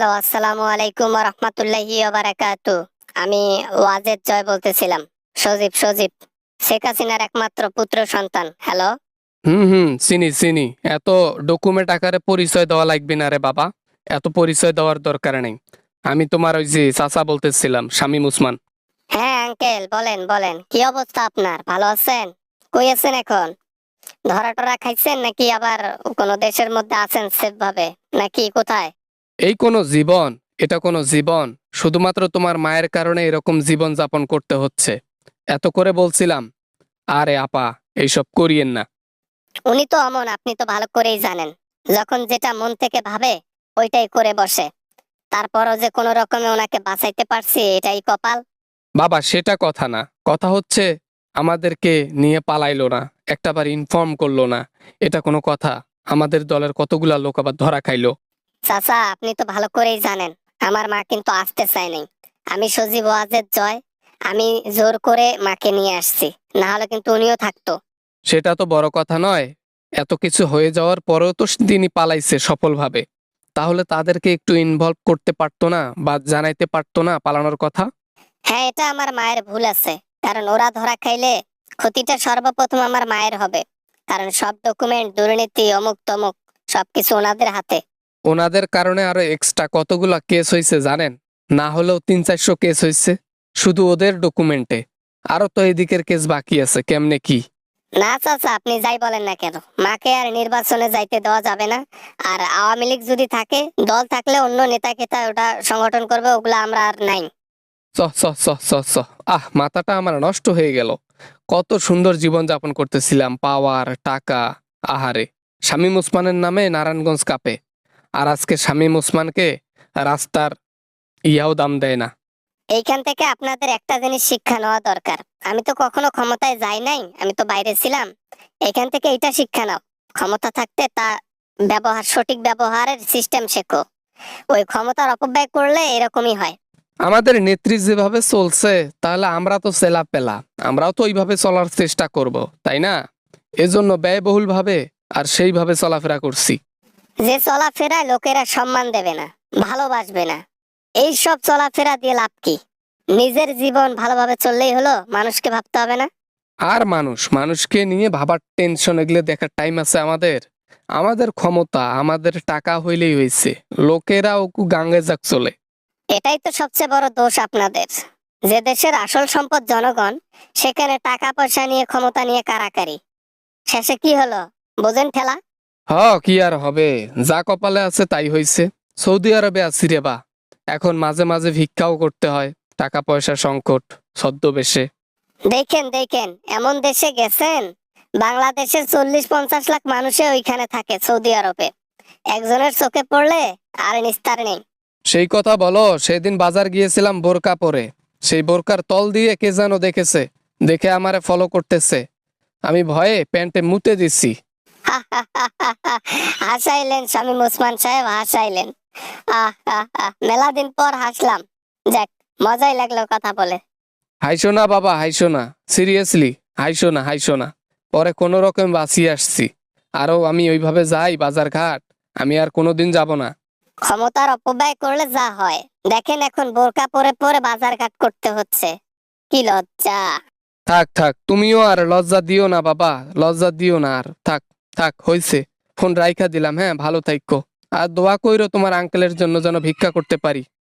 Hello, আসসালামু আলাইকুম ওয়া রাহমাতুল্লাহি ওয়া বারাকাতু। আমি ওয়াজেদ জয় বলতেছিলাম। সজীব শেখ হাসিনার একমাত্র পুত্র সন্তান। হ্যালো। চিনি চিনি। এত ডকুমেন্ট আকারে পরিচয় দেওয়া লাগবে না রে বাবা। এত পরিচয় দেওয়ার দরকার নেই। আমি তোমার ওই যে চাচা বলতেছিলাম, শামীম ওসমান। হ্যাঁ আঙ্কেল, বলেন বলেন, কি অবস্থা আপনার? ভালো আছেন? কই আছেন এখন? ধরা টরা খাইছেন নাকি আবার কোনো দেশের মধ্যে আছেন সেফ ভাবে, নাকি কোথায়? এই কোন জীবন? এটা কোনো জীবন? শুধুমাত্র তোমার মায়ের কারণে এরকম জীবন যাপন করতে হচ্ছে। এত করে বলছিলাম, আরে আপা, এইসব করিয়েন না। উনি তো অমন, আপনি তো ভালো করেই জানেন। যখন যেটা মন থেকে ভাবে ওইটাই করে বসে। তারপরও যে কোনো রকমে ওনাকে বাঁচাইতে পারছি, এটাই কপাল। বাবা, সেটা কথা না। কথা হচ্ছে আমাদেরকে নিয়ে পালাইলো না, একটাবার ইনফর্ম করলো না। এটা কোনো কথা? আমাদের দলের কতগুলা লোক আবার ধরা খাইলো। চাচা, আপনি তো ভালো করেই জানেন আমার মা কিন্তু আসতে চায় নাই। আমি সজীব ওয়াজেদ জয়, আমি জোর করে মাকে নিয়ে আসছি, না হলে কিন্তু উনিও থাকতো। সেটা তো বড় কথা নয়। এত কিছু হয়ে যাওয়ার পরেও তো তিনি পালাইছে সফলভাবে। তাহলে তাদেরকে একটু ইনভলভ করতে পারতো না বা জানাইতে পারতো না পালানোর কথা? হ্যাঁ, এটা আমার মায়ের ভুল আছে। কারণ ওরা ধরা খাইলে ক্ষতিটা সর্বপ্রথম আমার মায়ের হবে। কারণ সব ডকুমেন্ট, দুর্নীতি, অমুক তমুক সবকিছু ওনাদের হাতে। ওনাদের কারণে আরো এক্সট্রা কতগুলা কেস হয়েছে জানেন? না হলেও 300-400 কেস হয়েছে শুধু ওদের ডকুমেন্টে। আরো তো এদিকের কেস বাকি আছে। কেমনে কি? না চাচা, আপনি যাই বলেন না কেন, মাকে আর নির্বাচনে যাইতে দেওয়া যাবে না। আর আওয়ামী লীগ যদি থাকে, দল থাকলে অন্য নেতা কেতা ওটা সংগঠন করবে, ওগুলা আমরা আর নাই। চ চ চ চ চ মাথাটা আমার নষ্ট হয়ে গেল। কত সুন্দর জীবন যাপন করতেছিলাম, পাওয়ার টাকা। আহারে, শামীম ওসমানের নামে নারায়ণগঞ্জ কাঁপে। আর আজকে শামীম ওসমানকে রাস্তার ইয়াও দাম দেয় না। এইখান থেকে আপনাদের একটা জিনিস শিক্ষা নেওয়া দরকার। আমি তো কখনো ক্ষমতায় যাই নাই, আমি তো বাইরে ছিলাম। এখান থেকে এটা শিক্ষা নাও, ক্ষমতা থাকতে তা সঠিক ব্যবহারের সিস্টেম শেখো। ওই ক্ষমতার অপব্যয় করলে এরকমই হয়। আমাদের নেত্রী যেভাবে চলছে, তাহলে আমরা তো সেলা পেলা, আমরাও তো ওইভাবে চলার চেষ্টা করব, তাই না? এজন্য ব্যয়বহুল ভাবে আর সেইভাবে চলাফেরা করছি। যে চলাফেরায় লোকেরা সম্মান দেবে না, ভালোবাসবে না, এই সব চলাফেরা দিয়ে লাভ কি? নিজের জীবন ভালোভাবে চললেই হলো, মানুষকে ভাবতে হবে না। আর মানুষকে নিয়ে ভাবার টেনশন, এগুলো দেখার টাইম আছে আমাদের? আমাদের ক্ষমতা, আমাদের টাকা হইলেই হয়েছে। লোকেরা ওকু গাঙ্গে যাক চলে। এটাই তো সবচেয়ে বড় দোষ আপনাদের। যে দেশের আসল সম্পদ জনগণ, সেখানে টাকা পয়সা নিয়ে, ক্ষমতা নিয়ে কারাকারি। শেষে কি হলো বোঝেন ঠেলা? কি আর হবে? যা কপালে আছে তাই হইছে। সৌদি আরবে আছি রে বা। এখন মাঝে মাঝে ভিক্ষাও করতে হয়, টাকা পয়সা সংকট ছদ্মবেশে। দেখেন দেখেন, এমন দেশে গেছেন, বাংলাদেশের 40-50 লাখ মানুষে ওইখানে থাকে সৌদি আরবে। একজনের চোখে পড়লে আর নিস্তার নেই। সেই কথা বলো। সেদিন বাজার গিয়েছিলাম বোরকা পরে। সেই বোরকার তল দিয়ে কে যেন দেখেছে, দেখে আমারে ফলো করতেছে। আমি ভয়ে প্যান্টে মুতে দিছি। হাসাইলেন শামীম ওসমান সাহেব, হাসাইলেন। মেলা দিন পর হাসলাম। যাক, মজাই লাগলো কথা বলে। হাইসো না বাবা, হাইসো না। সিরিয়াসলি, হাইসো না, হাইসো না। পরে কোনো রকম বাঁচিয়ে আসছি। আরো আমি ওইভাবে যাই বাজার ঘাট, আমি আর কোনোদিন যাব না। ক্ষমতার অপব্যয় করলে যা হয় দেখেন, এখন বোরকা পরে পরে বাজার ঘাট করতে হচ্ছে। কি লজ্জা! থাক থাক, তুমিও আর লজ্জা দিও না বাবা, লজ্জা দিও না আর। থাক থাক, হইছে। ফোন রাইখা দিলাম। হ্যাঁ, ভালো থাইকো। আর দোয়া কইরো তোমার আঙ্কেলের জন্য যেন ভিক্ষা করতে পারি।